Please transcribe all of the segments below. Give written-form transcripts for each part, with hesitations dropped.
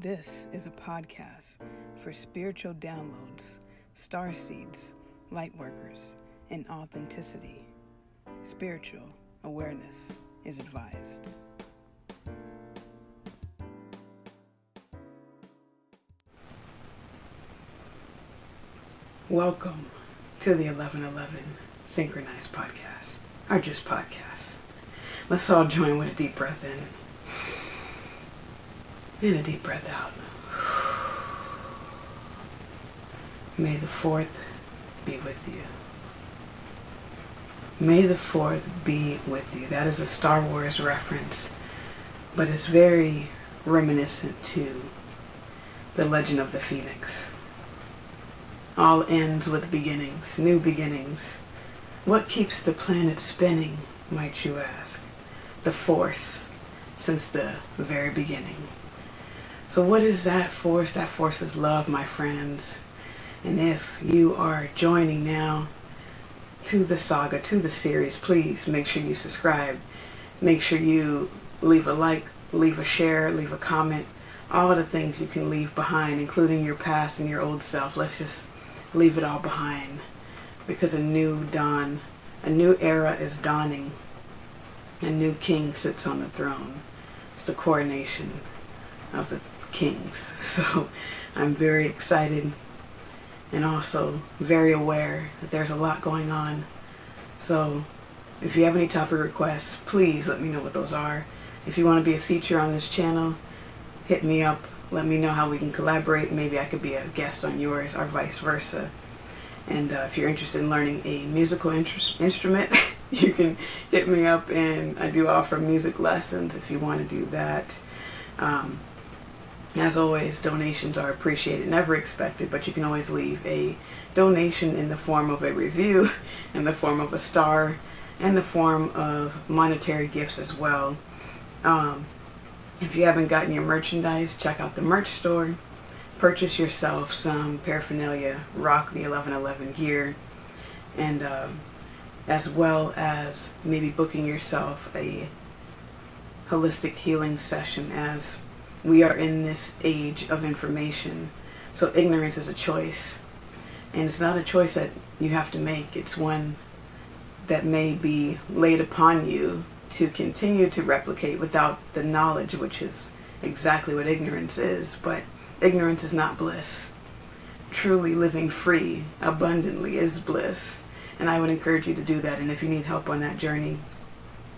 This is a podcast for spiritual downloads, star seeds, light workers, and authenticity. Spiritual awareness is advised. Welcome to the 1111 Synchronized Podcast, or just podcast. Let's all join with a deep breath in and a deep breath out. May the 4th be with you. May the 4th be with you. That is a Star Wars reference, but it's very reminiscent to the Legend of the Phoenix. All ends with beginnings, new beginnings. What keeps the planet spinning, might you ask? The Force, since the very beginning. So what is that force? That force is love, my friends. And if you are joining now to the saga, to the series, please make sure you subscribe. Make sure you leave a like, leave a share, leave a comment. All the things you can leave behind, including your past and your old self. Let's just leave it all behind, because a new dawn, a new era is dawning. A new king sits on the throne. It's the coronation of the kings. So I'm very excited and also very aware that there's a lot going on. So if you have any topic requests, please let me know what those are. If you want to be a feature on this channel, hit me up. Let me know how we can collaborate. Maybe I could be a guest on yours or vice versa. And if you're interested in learning a musical instrument, you can hit me up, and I do offer music lessons if you want to do that. As always, donations are appreciated, never expected, but you can always leave a donation in the form of a review, in the form of a star, in the form of monetary gifts as well. If you haven't gotten your merchandise, check out the merch store. Purchase yourself some paraphernalia, rock the 1111 gear, and as well as maybe booking yourself a holistic healing session, as we are in this age of information. So ignorance is a choice, and it's not a choice that you have to make. It's one that may be laid upon you to continue to replicate without the knowledge, which is exactly what ignorance is. But ignorance is not bliss. Truly living free abundantly is bliss, and I would encourage you to do that. And if you need help on that journey,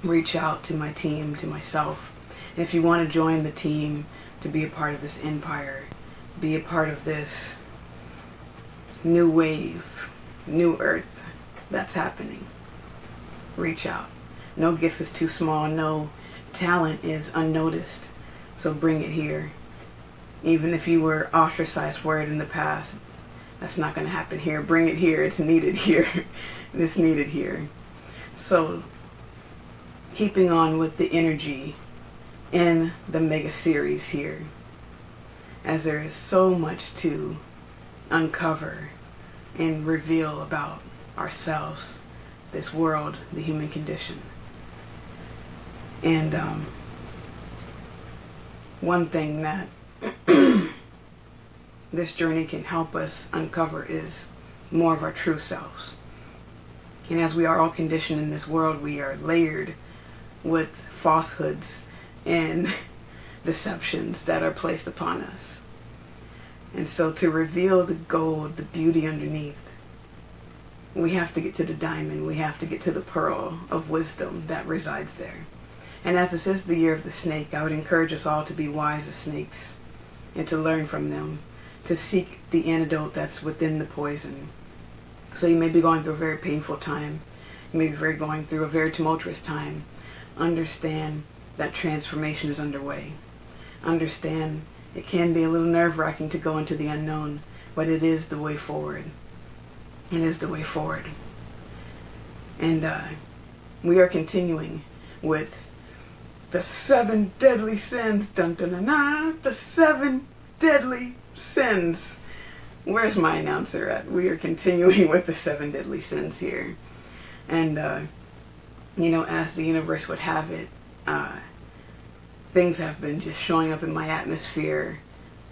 reach out to my team, to myself. And if you want to join the team to be a part of this empire, be a part of this new wave, new earth that's happening, reach out. No gift is too small. No talent is unnoticed. So bring it here. Even if you were ostracized for it in the past, that's not going to happen here. Bring it here. It's needed here. It's needed here. So keeping on with the energy in the mega series here, as there is so much to uncover and reveal about ourselves, this world, the human condition. And one thing that this journey can help us uncover is more of our true selves. And as we are all conditioned in this world, we are layered with falsehoods and deceptions that are placed upon us. And so to reveal the gold, the beauty underneath, we have to get to the diamond. We have to get to the pearl of wisdom that resides there. And as this is the year of the snake, I would encourage us all to be wise as snakes and to learn from them, to seek the antidote that's within the poison. So you may be going through a very painful time. You may be going through a very tumultuous time. Understand that transformation is underway. Understand it can be a little nerve-wracking to go into the unknown, but it is the way forward. It is the way forward. And we are continuing with the 7 deadly sins. Dun, dun, dun, dun, the 7 deadly sins. Where's my announcer at? We are continuing with the 7 deadly sins here. And, as the universe would have it, things have been just showing up in my atmosphere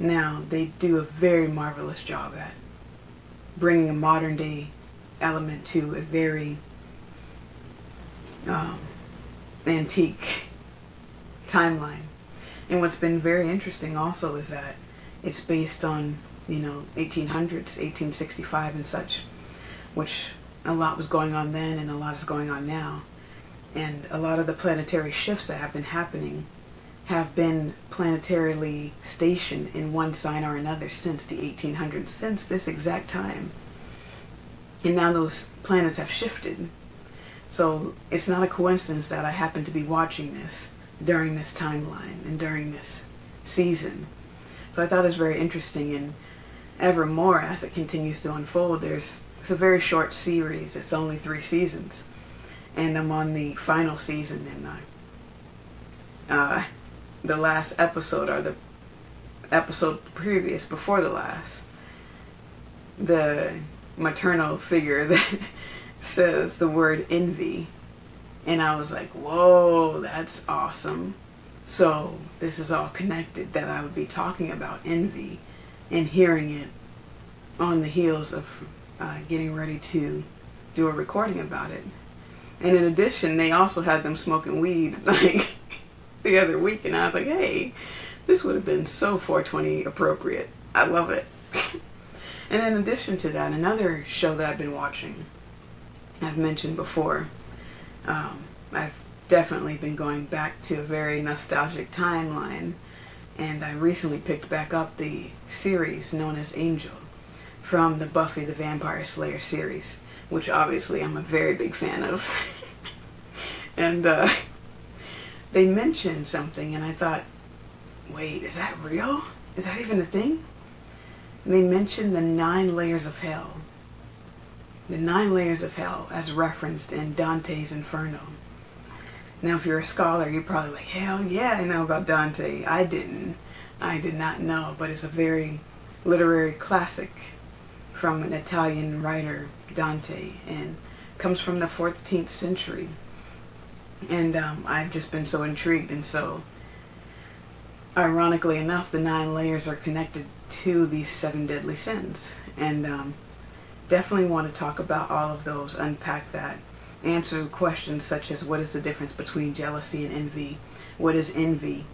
Now, they do a very marvelous job at bringing a modern day element to a very antique timeline. And what's been very interesting also is that it's based on, 1800s, 1865 and such, which a lot was going on then and a lot is going on now. And a lot of the planetary shifts that have been happening have been planetarily stationed in one sign or another since the 1800s, since this exact time. And now those planets have shifted. So it's not a coincidence that I happen to be watching this during this timeline and during this season. So I thought it was very interesting, and ever more as it continues to unfold. It's a very short series. It's only 3 seasons. And I'm on the final season, and the last episode, or the episode previous, before the last, the maternal figure that says the word envy, and I was like, whoa, that's awesome. So this is all connected, that I would be talking about envy and hearing it on the heels of getting ready to do a recording about it. And in addition, they also had them smoking weed like the other week, and I was like, hey, this would have been so 420 appropriate. I love it. And in addition to that, another show that I've been watching, I've mentioned before, I've definitely been going back to a very nostalgic timeline, and I recently picked back up the series known as Angel from the Buffy the Vampire Slayer series, which obviously I'm a very big fan of. And they mentioned something, and I thought, wait, is that real? Is that even a thing? And they mentioned the 9 layers of hell. The 9 layers of hell as referenced in Dante's Inferno. Now, if you're a scholar, you're probably like, hell yeah, I know about Dante. I didn't. I did not know, but it's a very literary classic from an Italian writer, Dante, and comes from the 14th century. And I've just been so intrigued, and so ironically enough, the 9 layers are connected to these 7 deadly sins. And definitely want to talk about all of those, unpack that, answer questions such as what is the difference between jealousy and envy? What is envy?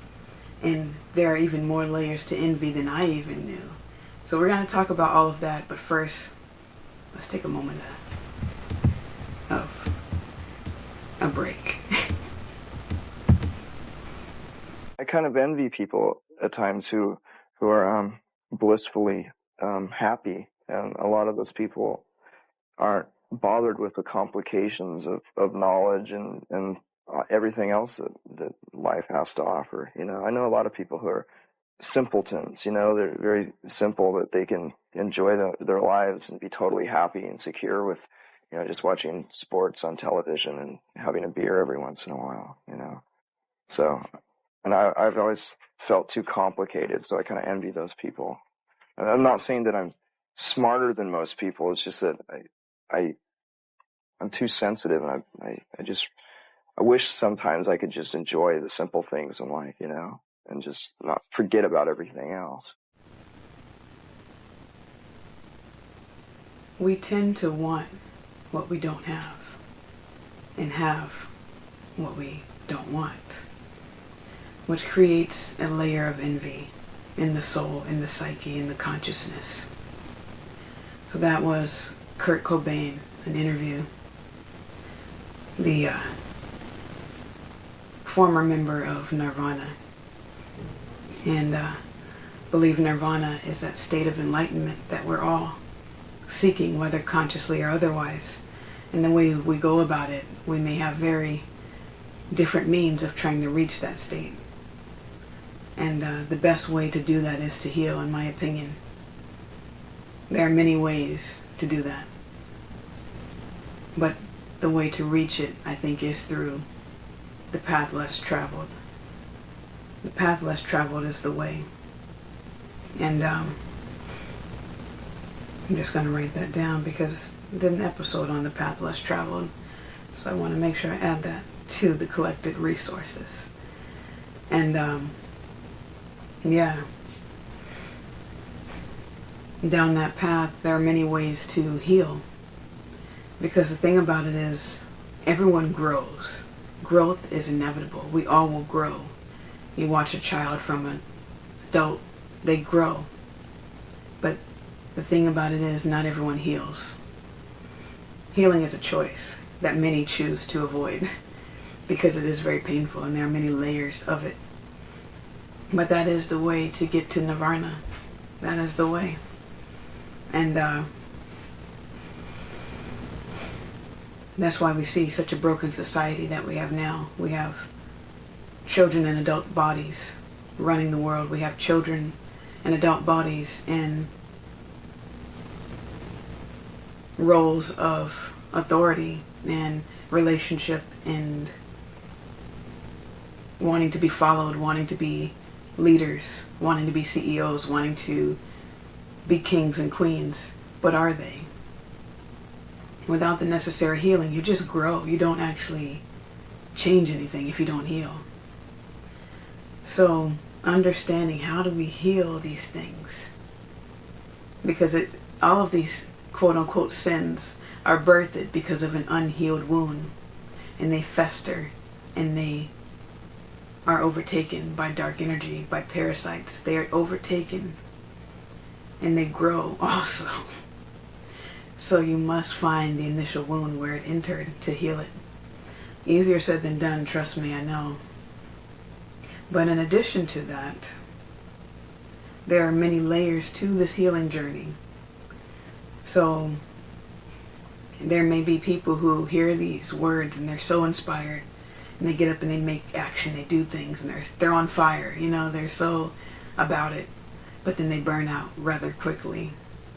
And there are even more layers to envy than I even knew. So we're going to talk about all of that, but first, let's take a moment of a break. I kind of envy people at times who are blissfully happy, and a lot of those people aren't bothered with the complications of knowledge and everything else that life has to offer. I know a lot of people who are simpletons. They're very simple, that they can enjoy their lives and be totally happy and secure with just watching sports on television and having a beer every once in a while. So, and I've always felt too complicated, so I kind of envy those people. And I'm not saying that I'm smarter than most people. It's just that I'm too sensitive, and I wish sometimes I could just enjoy the simple things in life, and just not forget about everything else. We tend to want what we don't have, and have what we don't want, which creates a layer of envy in the soul, in the psyche, in the consciousness. So that was Kurt Cobain, an interview. The former member of Nirvana. And believe Nirvana is that state of enlightenment that we're all seeking, whether consciously or otherwise. And the way we go about it, we may have very different means of trying to reach that state. And the best way to do that is to heal, in my opinion. There are many ways to do that. But the way to reach it, I think, is through the path less traveled. The path less traveled is the way. And I'm just going to write that down because I did an episode on the path less traveled. So I want to make sure I add that to the collected resources. And yeah, down that path, there are many ways to heal. Because the thing about it is, everyone grows. Growth is inevitable. We all will grow. You watch a child from an adult, they grow. But the thing about it is, not everyone heals. Healing is a choice that many choose to avoid because it is very painful and there are many layers of it. But that is the way to get to nirvana. That is the way. And that's why we see such a broken society that we have now. We have children in adult bodies running the world. We have children in adult bodies in roles of authority and relationship and wanting to be followed, wanting to be leaders, wanting to be CEOs, wanting to be kings and queens. But are they? Without the necessary healing, you just grow. You don't actually change anything if you don't heal. So understanding how do we heal these things? Because all of these quote-unquote sins are birthed because of an unhealed wound, and they fester and they are overtaken by dark energy, by parasites. They are overtaken and they grow also. So you must find the initial wound where it entered to heal it. Easier said than done, trust me, I know. But in addition to that, there are many layers to this healing journey. So there may be people who hear these words and they're so inspired and they get up and they make action, they do things, and they're on fire, they're so about it, but then they burn out rather quickly.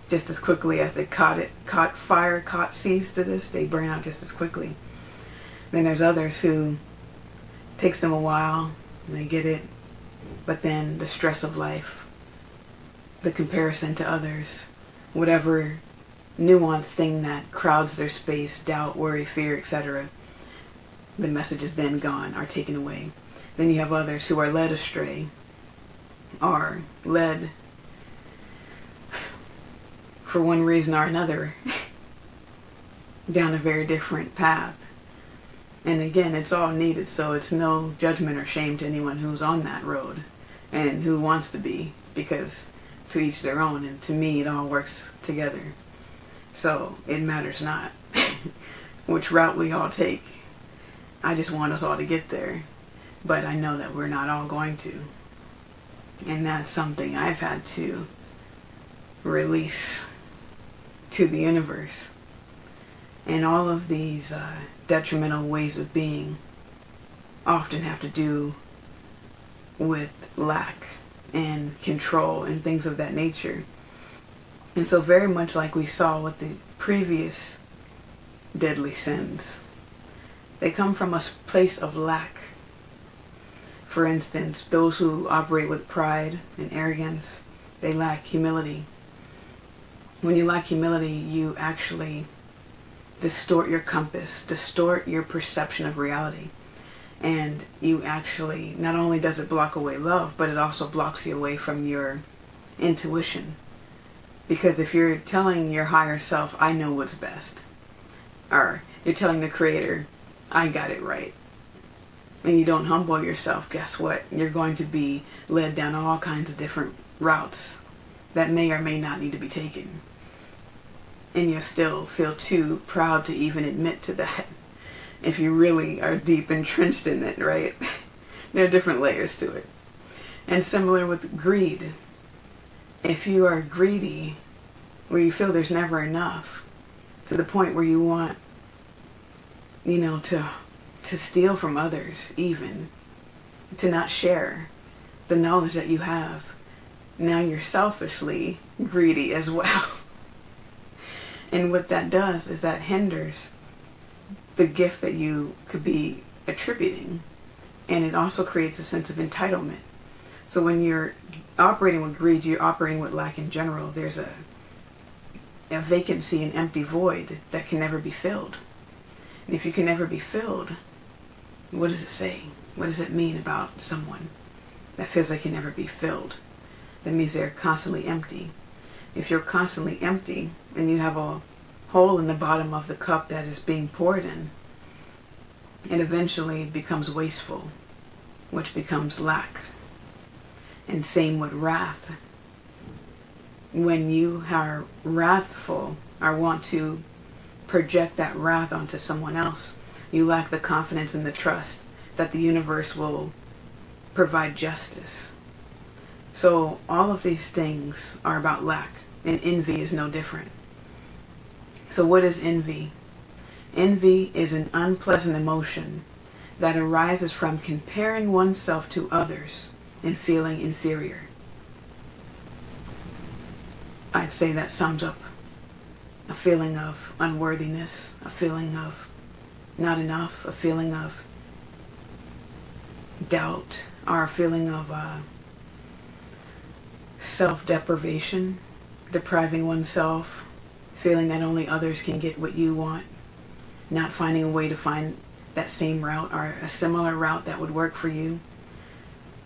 Just as quickly as they caught fire, seized to this, they burn out just as quickly. Then there's others who takes them a while and they get it, but then the stress of life, the comparison to others, whatever nuanced thing that crowds their space, doubt, worry, fear, etc., the message is then gone, are taken away. Then you have others who are led astray, are led for one reason or another down a very different path. And again, it's all needed, so it's no judgment or shame to anyone who's on that road and who wants to be, because to each their own, and to me it all works together. So it matters not which route we all take. I just want us all to get there, but I know that we're not all going to. And that's something I've had to release to the universe. And all of these detrimental ways of being often have to do with lack and control and things of that nature. And so very much like we saw with the previous deadly sins, they come from a place of lack. For instance, those who operate with pride and arrogance, they lack humility. When you lack humility, you actually distort your compass, distort your perception of reality. And you actually, not only does it block away love, but it also blocks you away from your intuition. Because if you're telling your higher self, I know what's best, or you're telling the Creator, I got it right, and you don't humble yourself, guess what? You're going to be led down all kinds of different routes that may or may not need to be taken. And you'll still feel too proud to even admit to that if you really are deep entrenched in it, right? There are different layers to it. And similar with greed. If you are greedy, where you feel there's never enough, to the point where you want, to steal from others, even, to not share the knowledge that you have, now you're selfishly greedy as well. And what that does is that hinders the gift that you could be attributing. And it also creates a sense of entitlement. So when you're operating with greed, you're operating with lack in general. There's a vacancy, an empty void that can never be filled. And if you can never be filled, what does it say? What does it mean about someone that feels they can never be filled? That means they're constantly empty. if you're constantly empty and you have a hole in the bottom of the cup that is being poured in, it eventually becomes wasteful, which becomes lack. And same with wrath. When you are wrathful or want to project that wrath onto someone else, you lack the confidence and the trust that the universe will provide justice. So all of these things are about lack, and envy is no different. So what is envy? Envy is an unpleasant emotion that arises from comparing oneself to others and feeling inferior. I'd say that sums up a feeling of unworthiness, a feeling of not enough, a feeling of doubt, or a feeling of self-deprivation, depriving oneself, feeling that only others can get what you want, not finding a way to find that same route or a similar route that would work for you,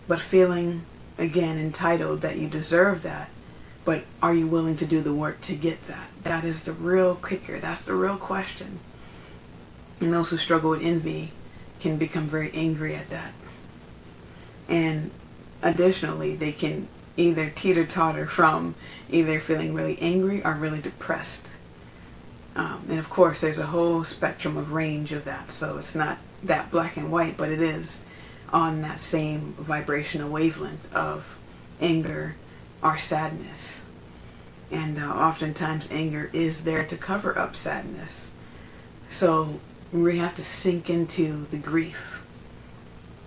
but feeling, again, entitled that you deserve that. But are you willing to do the work to get that? That is the real kicker. That's the real question. And those who struggle with envy can become very angry at that. And additionally, they can either teeter-totter from either feeling really angry or really depressed. And of course, there's a whole spectrum of range of that. So it's not that black and white, but it is on that same vibrational wavelength of anger or sadness. And oftentimes anger is there to cover up sadness. So we have to sink into the grief.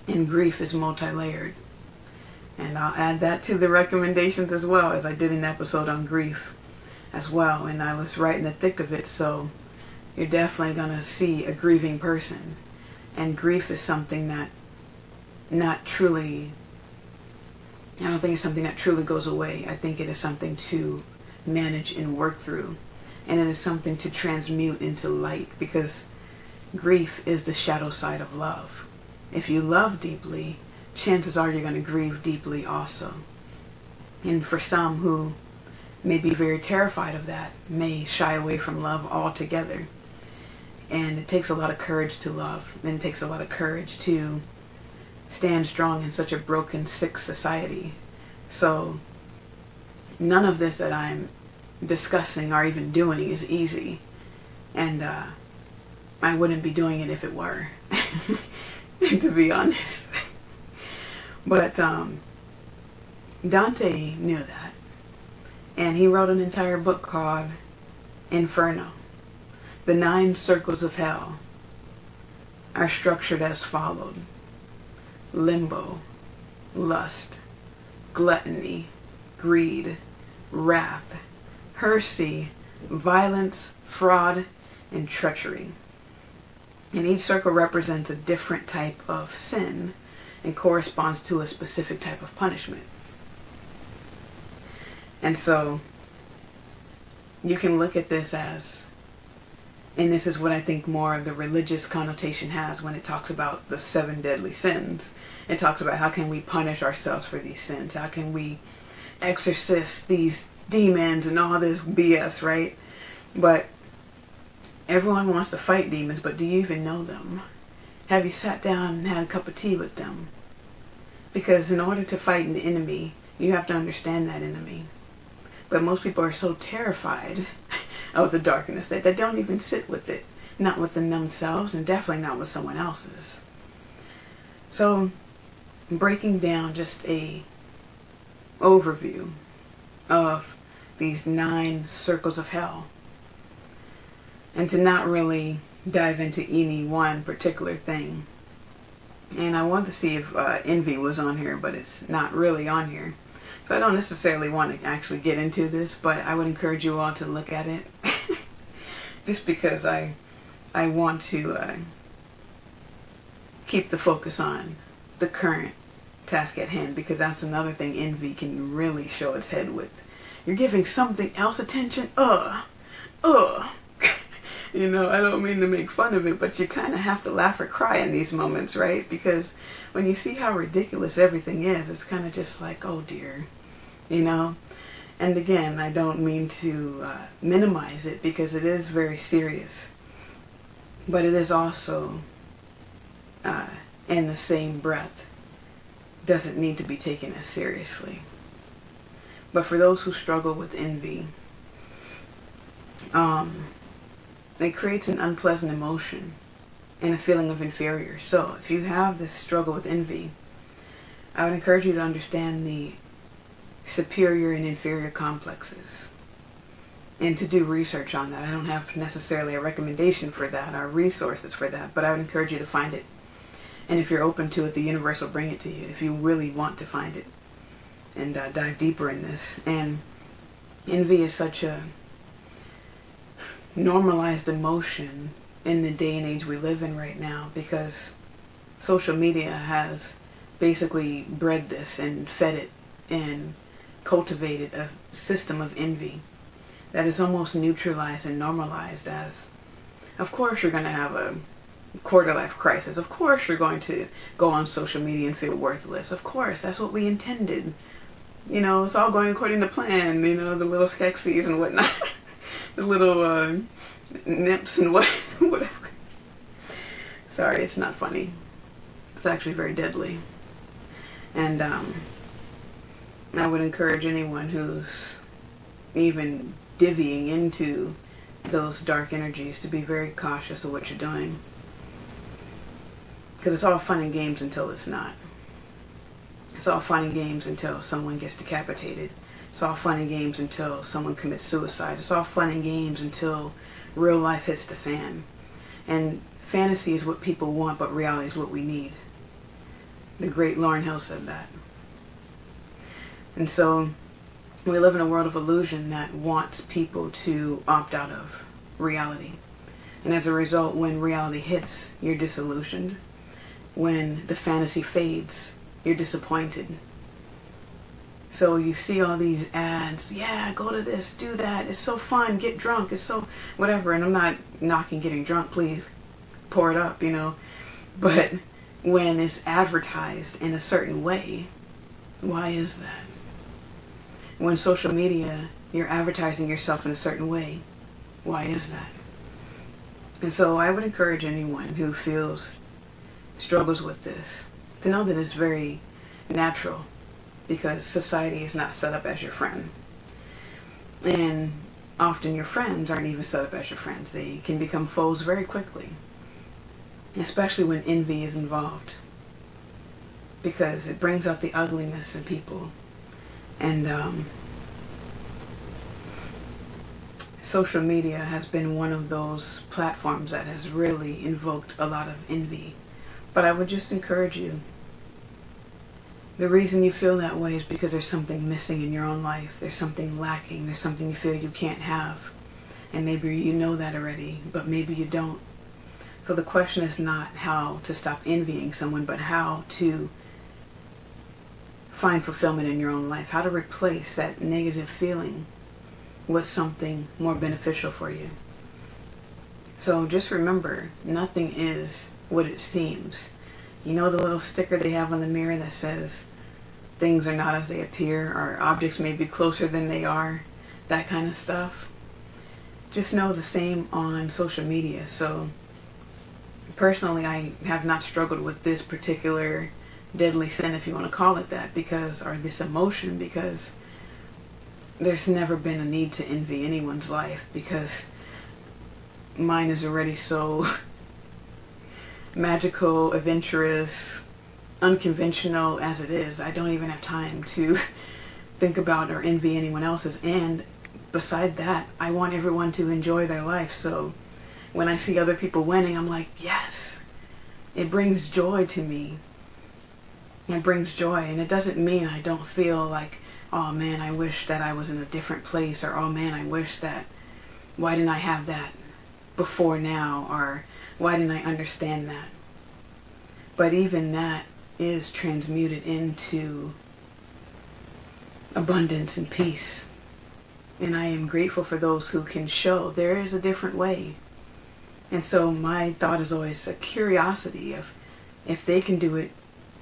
And grief is multi-layered. And I'll add that to the recommendations as well, as I did an episode on grief as well. And I was right in the thick of it, so you're definitely going to see a grieving person. And grief is something that I don't think it's something that truly goes away. I think it is something to manage and work through. And it is something to transmute into light, because grief is the shadow side of love. If you love deeply, chances are you're going to grieve deeply also. And for some who may be very terrified of that, may shy away from love altogether. And it takes a lot of courage to love. And it takes a lot of courage to stand strong in such a broken, sick society. So none of this that I'm discussing or even doing is easy. And I wouldn't be doing it if it were, to be honest. But Dante knew that. And he wrote an entire book called Inferno. The 9 circles of hell are structured as followed: limbo, lust, gluttony, greed, wrath, heresy, violence, fraud, and treachery. And each circle represents a different type of sin and corresponds to a specific type of punishment. And so you can look at this as, and this is what I think more of the religious connotation has when it talks about the 7 deadly sins. It talks about how can we punish ourselves for these sins? How can we exorcist these demons and all this BS, right? But everyone wants to fight demons, but do you even know them? Have you sat down and had a cup of tea with them? Because in order to fight an enemy, you have to understand that enemy. But most people are so terrified of the darkness that they don't even sit with it. Not within themselves, and definitely not with someone else's. So, breaking down just a overview of these 9 circles of hell. And to not really dive into any one particular thing. And I wanted to see if envy was on here, but it's not really on here. So I don't necessarily want to actually get into this, but I would encourage you all to look at it. Just because I want to keep the focus on the current task at hand, because that's another thing envy can really show its head with. You're giving something else attention. You know, I don't mean to make fun of it, but you kind of have to laugh or cry in these moments, right? Because when you see how ridiculous everything is, it's kind of just like, oh dear, you know? And again, I don't mean to minimize it, because it is very serious. But it is also, in the same breath, doesn't need to be taken as seriously. But for those who struggle with envy, it creates an unpleasant emotion and a feeling of inferior. So if you have this struggle with envy, I would encourage you to understand the superior and inferior complexes and to do research on that. I don't have necessarily a recommendation for that or resources for that, but I would encourage you to find it. And if you're open to it, the universe will bring it to you if you really want to find it and dive deeper in this. And envy is such a normalized emotion in the day and age we live in right now, because social media has basically bred this and fed it and cultivated a system of envy that is almost neutralized and normalized as, of course you're going to have a quarter life crisis, of course you're going to go on social media and feel worthless, of course that's what we intended, you know, it's all going according to plan, you know, the little Skeksis and whatnot, the little nips and whatever. Sorry, it's not funny. It's actually very deadly. And I would encourage anyone who's even divvying into those dark energies to be very cautious of what you're doing. Because it's all fun and games until it's not. It's all fun and games until someone gets decapitated. It's all fun and games until someone commits suicide. It's all fun and games until real life hits the fan. And fantasy is what people want, but reality is what we need. The great Lauryn Hill said that. And so we live in a world of illusion that wants people to opt out of reality. And as a result, when reality hits, you're disillusioned. When the fantasy fades, you're disappointed. So you see all these ads, yeah, go to this, do that, it's so fun, get drunk, it's so whatever. And I'm not knocking getting drunk, please pour it up, you know. But when it's advertised in a certain way, why is that? When social media, you're advertising yourself in a certain way, why is that? And so I would encourage anyone who struggles with this to know that it's very natural, because society is not set up as your friend. And often your friends aren't even set up as your friends. They can become foes very quickly, especially when envy is involved, because it brings out the ugliness in people. And social media has been one of those platforms that has really invoked a lot of envy. But I would just encourage you, the reason you feel that way is because there's something missing in your own life. There's something lacking. There's something you feel you can't have. And maybe you know that already, but maybe you don't. So the question is not how to stop envying someone, but how to find fulfillment in your own life. How to replace that negative feeling with something more beneficial for you. So just remember, nothing is what it seems. You know the little sticker they have on the mirror that says things are not as they appear, or objects may be closer than they are, that kind of stuff. Just know the same on social media. So personally, I have not struggled with this particular deadly sin, if you want to call it that, or this emotion, because there's never been a need to envy anyone's life, because mine is already so magical, adventurous, unconventional as it is. I don't even have time to think about or envy anyone else's. And beside that, I want everyone to enjoy their life. So when I see other people winning, I'm like, yes, it brings joy to me. It brings joy. And it doesn't mean I don't feel like, oh man, I wish that I was in a different place, or oh man, I wish that, why didn't I have that before now, or why didn't I understand that? But even that is transmuted into abundance and peace. And I am grateful for those who can show there is a different way. And so my thought is always a curiosity of, if they can do it,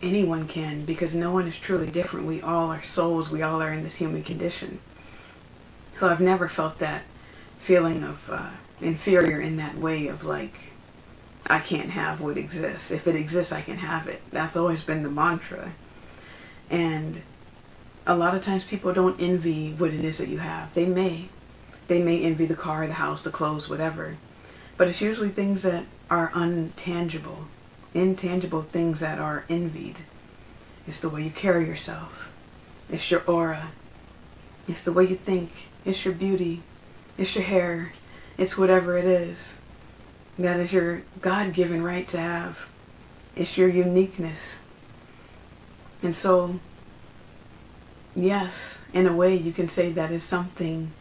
anyone can, because no one is truly different. We all are souls. We all are in this human condition. So I've never felt that feeling of inferior in that way of like, I can't have what exists. If it exists, I can have it. That's always been the mantra. And a lot of times people don't envy what it is that you have. They may. They may envy the car, the house, the clothes, whatever. But it's usually things that are untangible, intangible things that are envied. It's the way you carry yourself. It's your aura. It's the way you think. It's your beauty. It's your hair. It's whatever it is. That is your God-given right to have. It's your uniqueness. And so, yes, in a way you can say that is something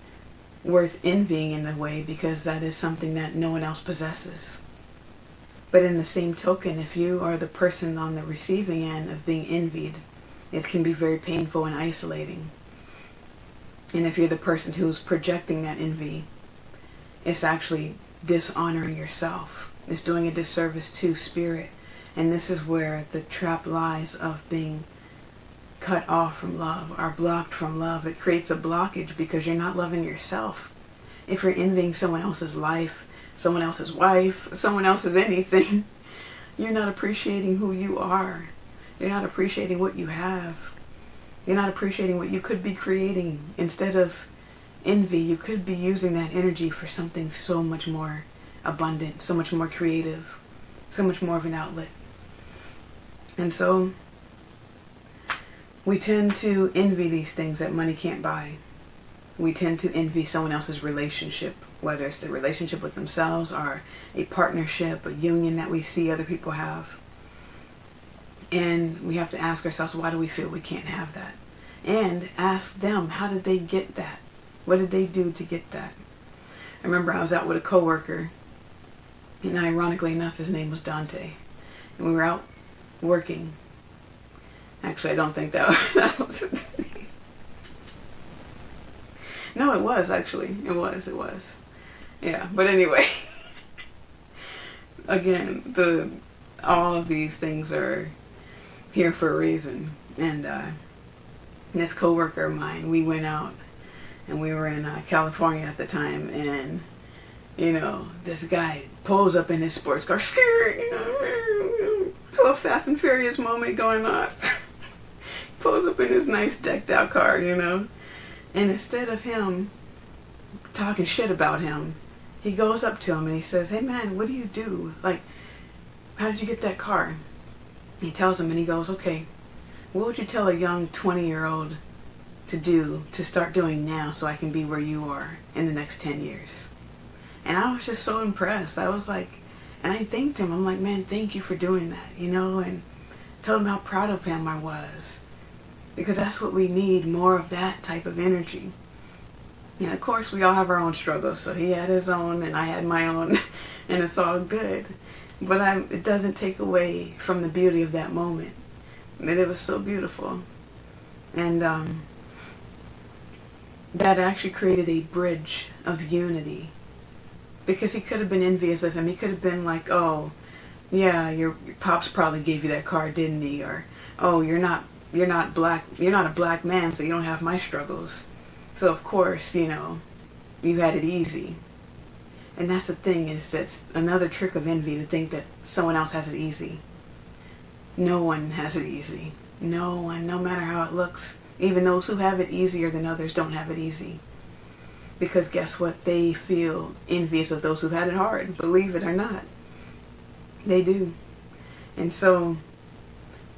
worth envying in a way, because that is something that no one else possesses. But in the same token, if you are the person on the receiving end of being envied, it can be very painful and isolating. And if you're the person who's projecting that envy, it's actually dishonoring yourself. It's doing a disservice to spirit. And this is where the trap lies of being cut off from love, or blocked from love. It creates a blockage because you're not loving yourself. If you're envying someone else's life, someone else's wife, someone else's anything, you're not appreciating who you are. You're not appreciating what you have. You're not appreciating what you could be creating. Instead of envy, you could be using that energy for something so much more abundant, so much more creative, so much more of an outlet. And so we tend to envy these things that money can't buy. We tend to envy someone else's relationship, whether it's the relationship with themselves or a partnership, a union that we see other people have. And we have to ask ourselves, why do we feel we can't have that? And ask them, how did they get that? What did they do to get that? I remember I was out with a coworker, and ironically enough, his name was Dante. And we were out working. Actually, I don't think that was his name. No, it was actually. It was. Yeah, but anyway. Again, all of these things are here for a reason. And this coworker of mine, we went out, and we were in California at the time, and you know, this guy pulls up in his sports car, you know, a little Fast and Furious moment going on. Pulls up in his nice decked out car, you know, and instead of him talking shit about him, he goes up to him and he says, "Hey man, what do you do? Like, how did you get that car?" He tells him, and he goes, "Okay, what would you tell a young 20-year-old to start doing now so I can be where you are in the next 10 years? And I was just so impressed. I was like, and I thanked him. I'm like, man, thank you for doing that, you know, and told him how proud of him I was. Because that's what we need, more of that type of energy. And of course, we all have our own struggles. So he had his own and I had my own, and it's all good. But it doesn't take away from the beauty of that moment. And it was so beautiful. And that actually created a bridge of unity. Because he could have been envious of him. He could have been like, oh, yeah, your pops probably gave you that car, didn't he? Or, oh, you're not a black man, so you don't have my struggles. So of course, you know, you had it easy. And that's the thing, is that's another trick of envy, to think that someone else has it easy. No one has it easy. No one, no matter how it looks. Even those who have it easier than others don't have it easy. Because guess what? They feel envious of those who had it hard, believe it or not. They do. And so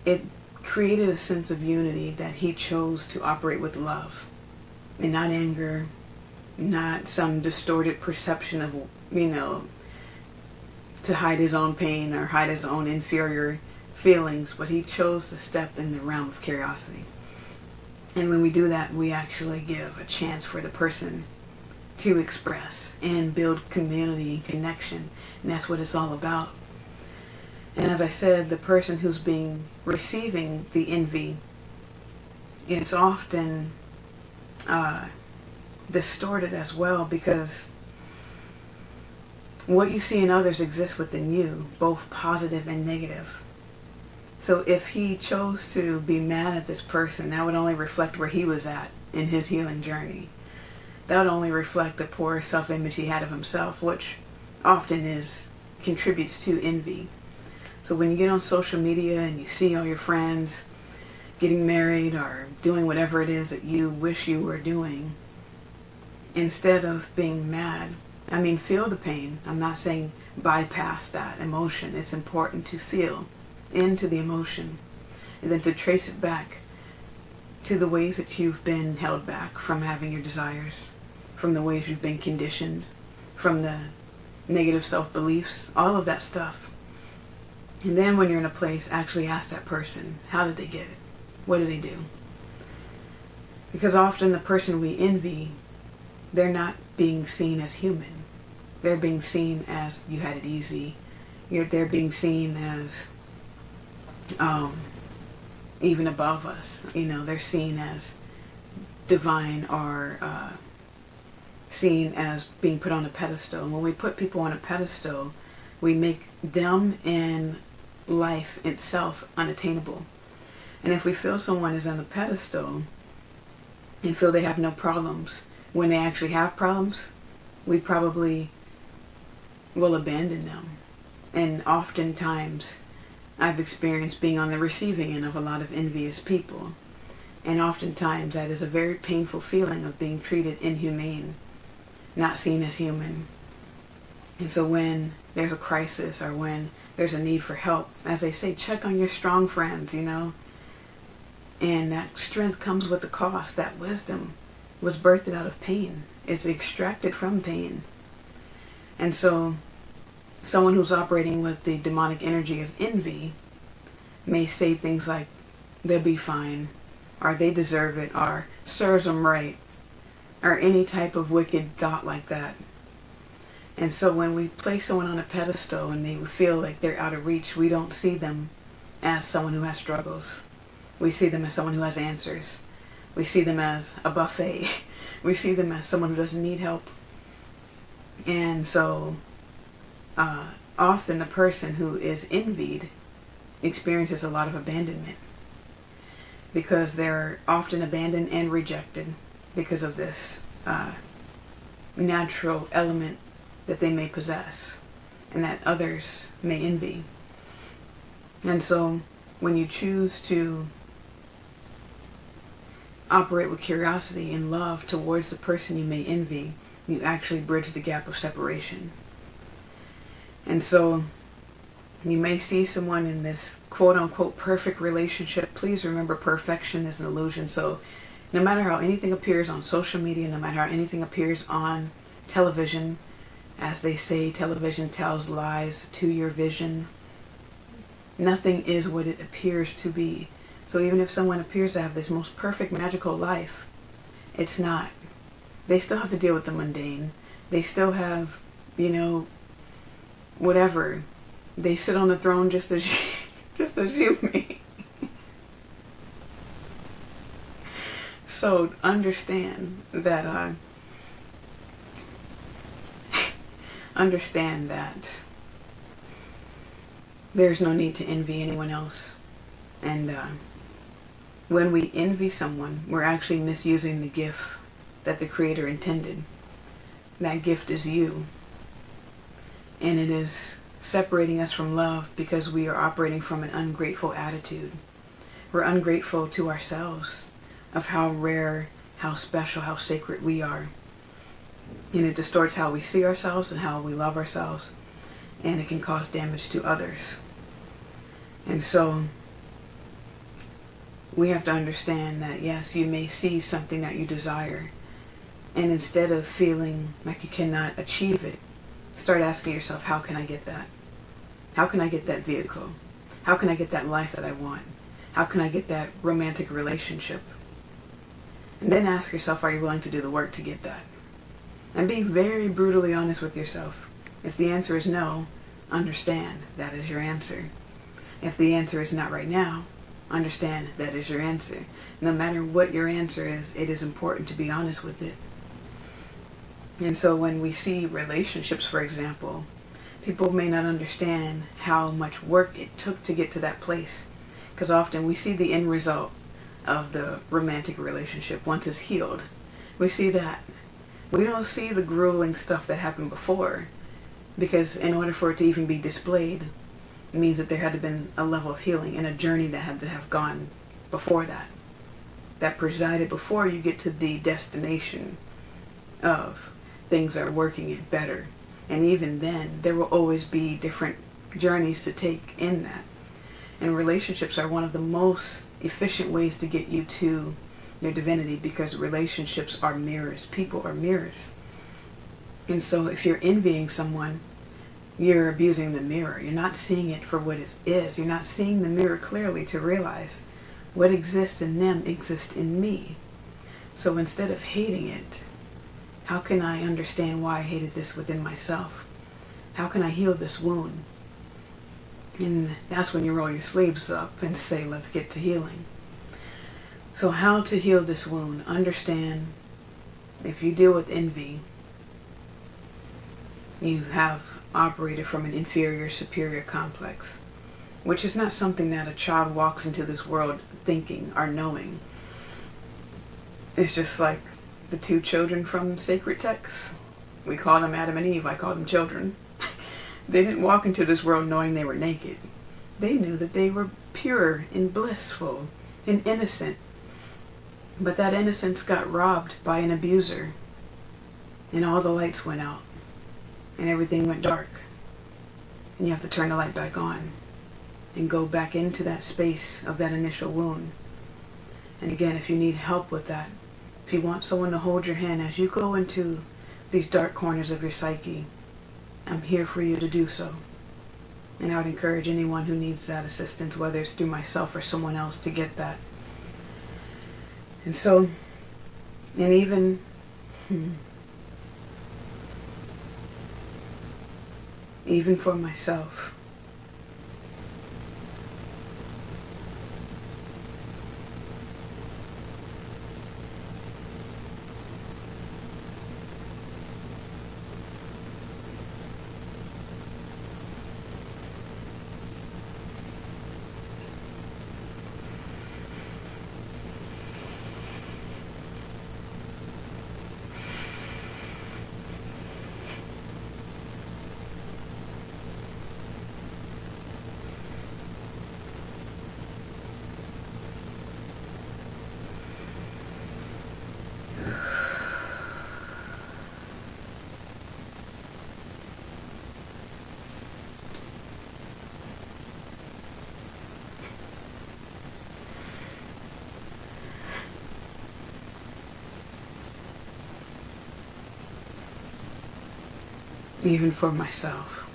it created a sense of unity that he chose to operate with love and not anger, not some distorted perception of, you know, to hide his own pain or hide his own inferior feelings, but he chose to step in the realm of curiosity. And when we do that, we actually give a chance for the person to express and build community and connection. And that's what it's all about. And as I said, the person who's receiving the envy, it's often distorted as well, because what you see in others exists within you, both positive and negative. So if he chose to be mad at this person, that would only reflect where he was at in his healing journey. that would only reflect the poor self-image he had of himself, which often contributes to envy. So when you get on social media and you see all your friends getting married or doing whatever it is that you wish you were doing, instead of being mad, I mean, feel the pain. I'm not saying bypass that emotion. It's important to feel into the emotion and then to trace it back to the ways that you've been held back from having your desires, from the ways you've been conditioned, from the negative self-beliefs, all of that stuff. And then when you're in a place, actually ask that person, how did they get it? What did they do? Because often the person we envy, they're not being seen as human. They're being seen as you had it easy. They're being seen as even above us. They're seen as divine or seen as being put on a pedestal. And when we put people on a pedestal, we make them and life itself unattainable. And if we feel someone is on a pedestal and feel they have no problems, when they actually have problems, we probably will abandon them. And oftentimes, I've experienced being on the receiving end of a lot of envious people. And oftentimes, that is a very painful feeling of being treated inhumane, not seen as human. And so when there's a crisis or when there's a need for help, as they say, check on your strong friends, And that strength comes with a cost. That wisdom was birthed out of pain. It's extracted from pain. And so someone who's operating with the demonic energy of envy may say things like, they'll be fine, or they deserve it, or serves them right, or any type of wicked thought like that. And so when we place someone on a pedestal and they feel like they're out of reach, we don't see them as someone who has struggles. We see them as someone who has answers. We see them as a buffet. We see them as someone who doesn't need help. And so often the person who is envied experiences a lot of abandonment, because they're often abandoned and rejected because of this natural element that they may possess and that others may envy. And so when you choose to operate with curiosity and love towards the person you may envy, you actually bridge the gap of separation. And so you may see someone in this quote-unquote perfect relationship. Please remember, perfection is an illusion. So no matter how anything appears on social media, no matter how anything appears on television, as they say, television tells lies to your vision. Nothing is what it appears to be. So even if someone appears to have this most perfect magical life, it's not. They still have to deal with the mundane. They still have, whatever. They sit on the throne just as you may. So understand that there's no need to envy anyone else. And when we envy someone, we're actually misusing the gift that the Creator intended. That gift is you. And it is separating us from love because we are operating from an ungrateful attitude. We're ungrateful to ourselves of how rare, how special, how sacred we are. And it distorts how we see ourselves and how we love ourselves. And it can cause damage to others. And so we have to understand that, yes, you may see something that you desire. And instead of feeling like you cannot achieve it, start asking yourself, how can I get that? How can I get that vehicle? How can I get that life that I want? How can I get that romantic relationship? And then ask yourself, are you willing to do the work to get that? And be very brutally honest with yourself. If the answer is no, understand that is your answer. If the answer is not right now, understand that is your answer. No matter what your answer is, it is important to be honest with it. And so when we see relationships, for example, people may not understand how much work it took to get to that place. Because often we see the end result of the romantic relationship once it's healed. We see that. We don't see the grueling stuff that happened before, because in order for it to even be displayed, it means that there had to have been a level of healing and a journey that had to have gone before that, that presided before you get to the destination of things are working it better. And even then, there will always be different journeys to take in that. And relationships are one of the most efficient ways to get you to your divinity, because relationships are mirrors. People are mirrors. And so if you're envying someone, you're abusing the mirror. You're not seeing it for what it is. You're not seeing the mirror clearly to realize what exists in them exists in me. So instead of hating it, how can I understand why I hated this within myself? How can I heal this wound? And that's when you roll your sleeves up and say, let's get to healing. So how to heal this wound? Understand, if you deal with envy, you have operated from an inferior superior complex, which is not something that a child walks into this world thinking or knowing. It's just like the two children from sacred texts. We call them Adam and Eve. I call them children. They didn't walk into this world knowing they were naked. They knew that they were pure and blissful and innocent. But that innocence got robbed by an abuser, and all the lights went out, and everything went dark. And you have to turn the light back on and go back into that space of that initial wound. And again, if you need help with that, if you want someone to hold your hand as you go into these dark corners of your psyche, I'm here for you to do so. And I would encourage anyone who needs that assistance, whether it's through myself or someone else, to get that. And so, and even for myself, even for myself,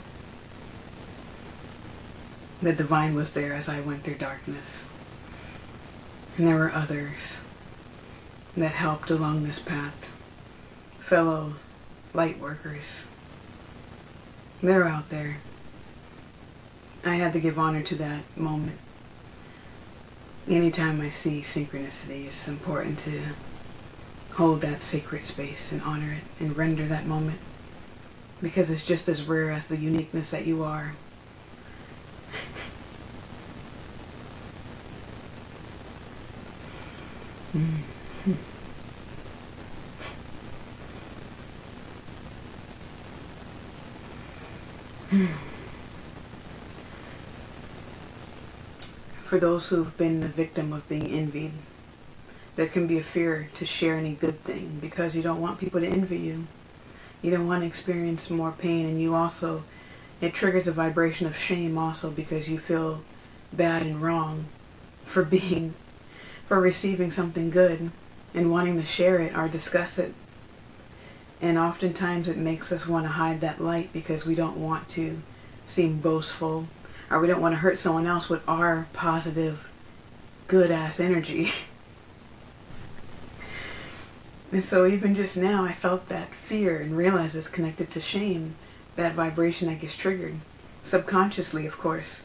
the divine was there as I went through darkness. And there were others that helped along this path, fellow light workers. They're out there. I had to give honor to that moment. Anytime I see synchronicity, it's important to hold that sacred space and honor it and render that moment, because it's just as rare as the uniqueness that you are. For those who've been the victim of being envied, there can be a fear to share any good thing because you don't want people to envy you. You don't want to experience more pain, and you also, it triggers a vibration of shame also, because you feel bad and wrong for receiving something good and wanting to share it or discuss it. And oftentimes it makes us want to hide that light because we don't want to seem boastful, or we don't want to hurt someone else with our positive, good-ass energy. And so even just now, I felt that fear and realized it's connected to shame, that vibration that gets triggered, subconsciously, of course.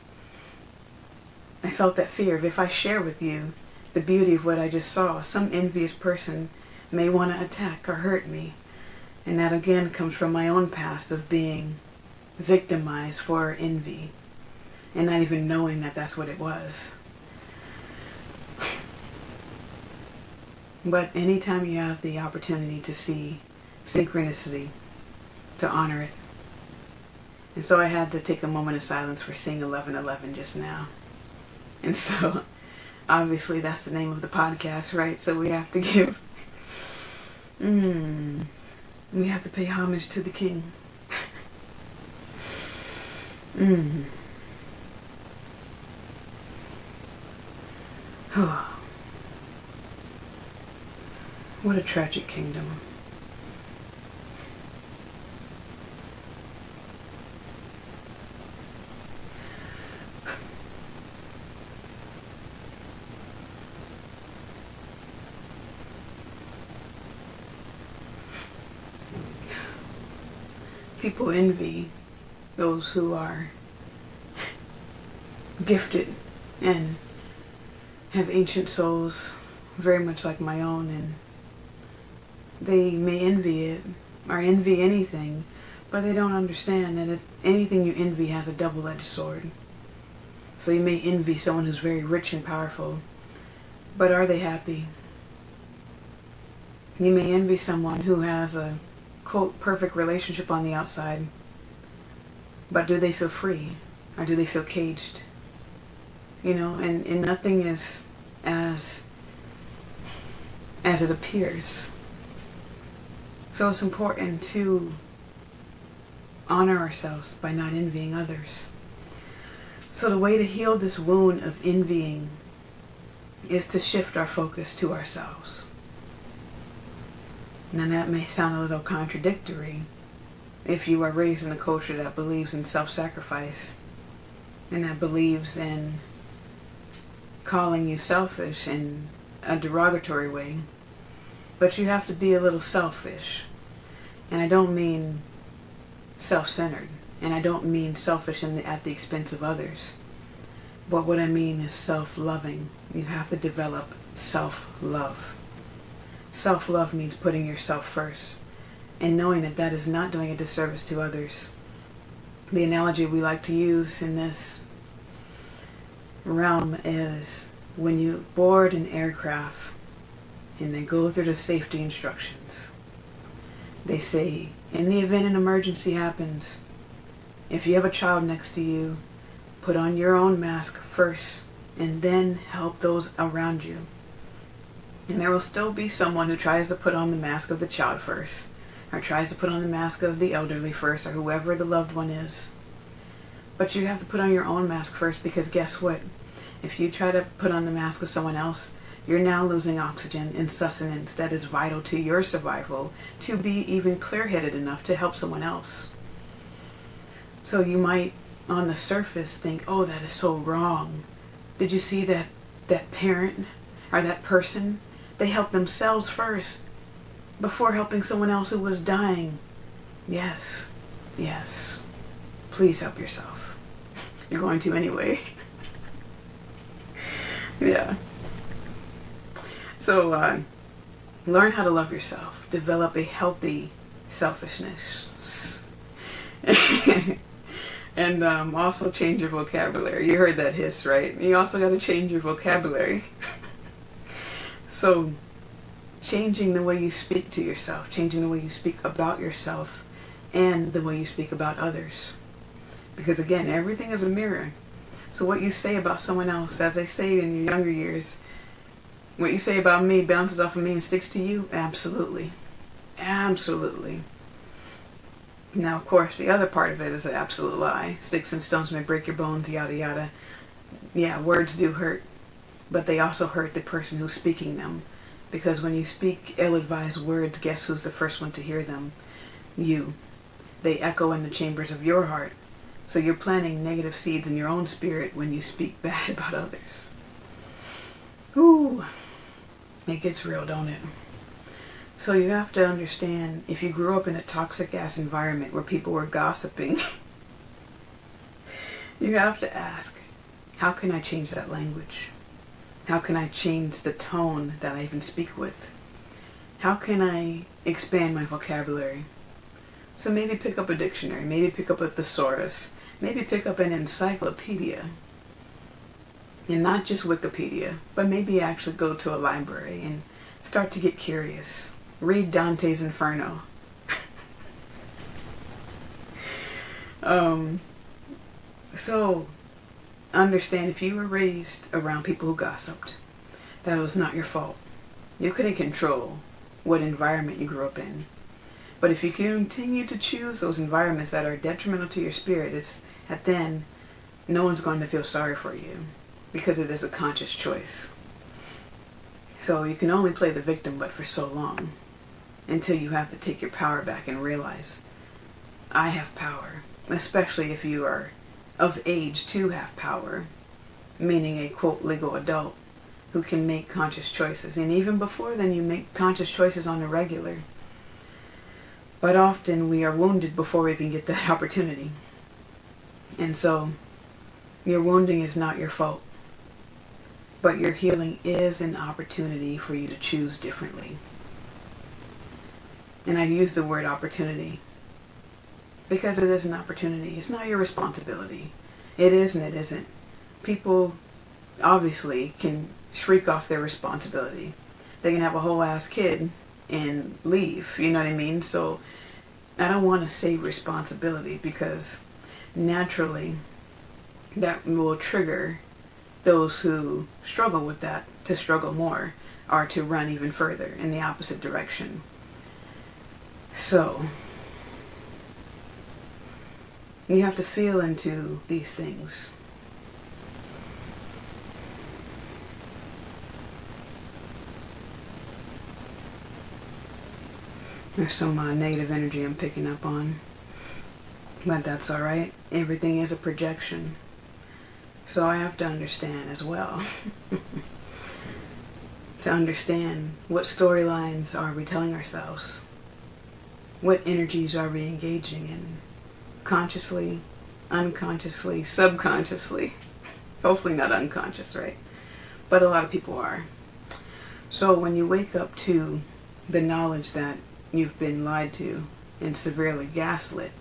I felt that fear of, if I share with you the beauty of what I just saw, some envious person may want to attack or hurt me. And that again comes from my own past of being victimized for envy and not even knowing that that's what it was. But anytime you have the opportunity to see synchronicity to honor it. And so I had to take a moment of silence for seeing 1111 just now. And so, obviously, that's the name of the podcast, right? So we have to give, we have to pay homage to the king. Oh, what a tragic kingdom. People envy those who are gifted and have ancient souls very much like my own, and they may envy it or envy anything, but they don't understand that anything you envy has a double-edged sword. So you may envy someone who's very rich and powerful, but are they happy? You may envy someone who has a quote perfect relationship on the outside, but do they feel free or do they feel caged? You know, and nothing is as it appears. So it's important to honor ourselves by not envying others. So the way to heal this wound of envying is to shift our focus to ourselves. Now that may sound a little contradictory if you are raised in a culture that believes in self-sacrifice and that believes in calling you selfish in a derogatory way. But you have to be a little selfish. And I don't mean self-centered. And I don't mean selfish at the expense of others. But what I mean is self-loving. You have to develop self-love. Self-love means putting yourself first and knowing that that is not doing a disservice to others. The analogy we like to use in this realm is when you board an aircraft and they go through the safety instructions. They say, in the event an emergency happens, if you have a child next to you, put on your own mask first and then help those around you. And there will still be someone who tries to put on the mask of the child first, or tries to put on the mask of the elderly first, or whoever the loved one is. But you have to put on your own mask first, because guess what? If you try to put on the mask of someone else, you're now losing oxygen and sustenance that is vital to your survival to be even clear-headed enough to help someone else. So you might, on the surface, think, oh, that is so wrong. Did you see that parent or that person? They helped themselves first before helping someone else who was dying. Yes, yes. Please help yourself. You're going to anyway. Yeah. So learn how to love yourself. Develop a healthy selfishness. And also change your vocabulary. You heard that hiss, right? You also got to change your vocabulary. So changing the way you speak to yourself, changing the way you speak about yourself, and the way you speak about others. Because again, everything is a mirror. So what you say about someone else, as they say in your younger years, what you say about me bounces off of me and sticks to you? Absolutely. Absolutely. Now, of course, the other part of it is an absolute lie. Sticks and stones may break your bones, yada yada. Yeah, words do hurt, but they also hurt the person who's speaking them. Because when you speak ill-advised words, guess who's the first one to hear them? You. They echo in the chambers of your heart. So you're planting negative seeds in your own spirit when you speak bad about others. Ooh, it gets real, don't it? So you have to understand, if you grew up in a toxic ass environment where people were gossiping, you have to ask, how can I change that language? How can I change the tone that I even speak with? How can I expand my vocabulary? So maybe pick up a dictionary, maybe pick up a thesaurus, maybe pick up an encyclopedia. And not just Wikipedia, but maybe actually go to a library and start to get curious. Read Dante's Inferno. So understand, if you were raised around people who gossiped, that was not your fault. You couldn't control what environment you grew up in. But if you continue to choose those environments that are detrimental to your spirit, then no one's going to feel sorry for you, because it is a conscious choice. So you can only play the victim but for so long, until you have to take your power back and realize, I have power, especially if you are of age to have power, meaning a quote legal adult who can make conscious choices. And even before then, you make conscious choices on the regular. But often we are wounded before we even get that opportunity. And so your wounding is not your fault, but your healing is an opportunity for you to choose differently. And I use the word opportunity because it is an opportunity. It's not your responsibility. It is and it isn't. People obviously can shriek off their responsibility. They can have a whole ass kid and leave, you know what I mean? So I don't want to say responsibility, because naturally that will trigger those who struggle with that to struggle more, or to run even further in the opposite direction. So you have to feel into these things. There's some negative energy I'm picking up on, but that's alright. Everything is a projection. So I have to understand as well. To understand, what storylines are we telling ourselves? What energies are we engaging in? Consciously, unconsciously, subconsciously. Hopefully not unconscious, right? But a lot of people are. So when you wake up to the knowledge that you've been lied to and severely gaslit,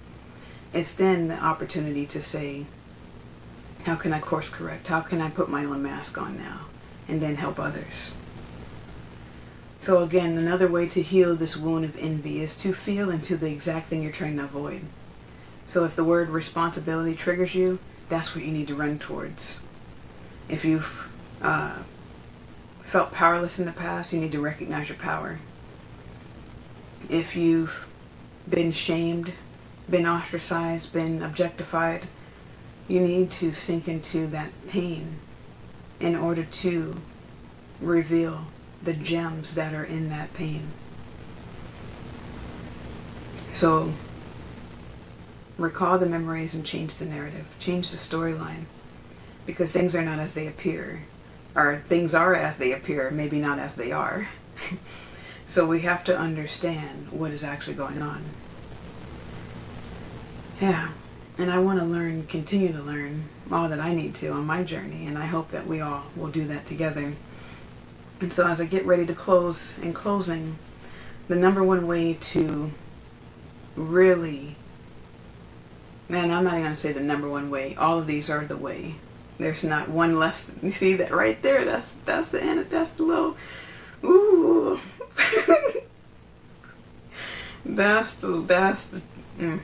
it's then the opportunity to say, how can I course correct? How can I put my own mask on now and then help others? So again, another way to heal this wound of envy is to feel into the exact thing you're trying to avoid. So if the word responsibility triggers you, that's what you need to run towards. If you've felt powerless in the past, you need to recognize your power. If you've been shamed, been ostracized, been objectified, you need to sink into that pain in order to reveal the gems that are in that pain. So recall the memories and change the narrative, change the storyline, because things are not as they appear, or things are as they appear, maybe not as they are. So we have to understand what is actually going on. Yeah, and I want to learn, continue to learn all that I need to on my journey, and I hope that we all will do that together. And so as I get ready to close, in closing, the number one way to really, man, I'm not even going to say the number one way. All of these are the way. There's not one less. You see that right there? That's the end. That's the little, ooh. that's the.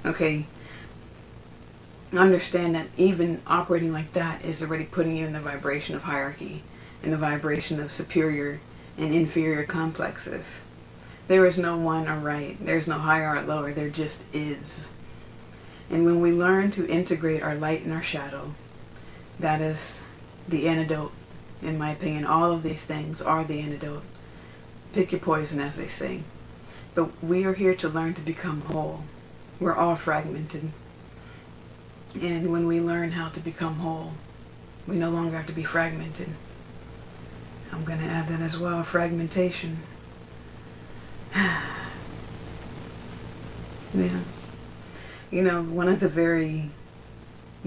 Okay. Understand that even operating like that is already putting you in the vibration of hierarchy, in the vibration of superior and inferior complexes. There is no one or right. There's no higher or lower. There just is. And when we learn to integrate our light and our shadow, that is the antidote, in my opinion. All of these things are the antidote. Pick your poison, as they say. But we are here to learn to become whole. We're all fragmented. And when we learn how to become whole, we no longer have to be fragmented. I'm going to add that as well, fragmentation. Yeah. You know, one of the very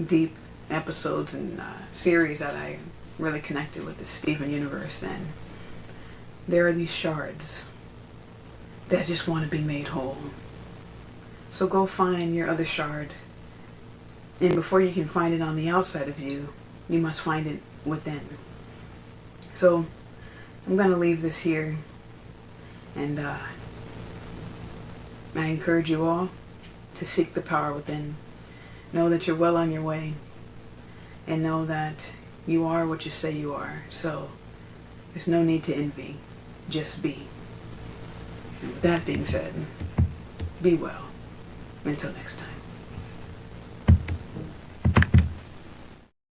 deep episodes and series that I really connected with is Steven Universe, and there are these shards that just want to be made whole. So go find your other shard, and before you can find it on the outside of you, you must find it within. So I'm going to leave this here, and I encourage you all to seek the power within. Know that you're well on your way, and know that you are what you say you are. So there's no need to envy. Just be. And with that being said, be well. Until next time.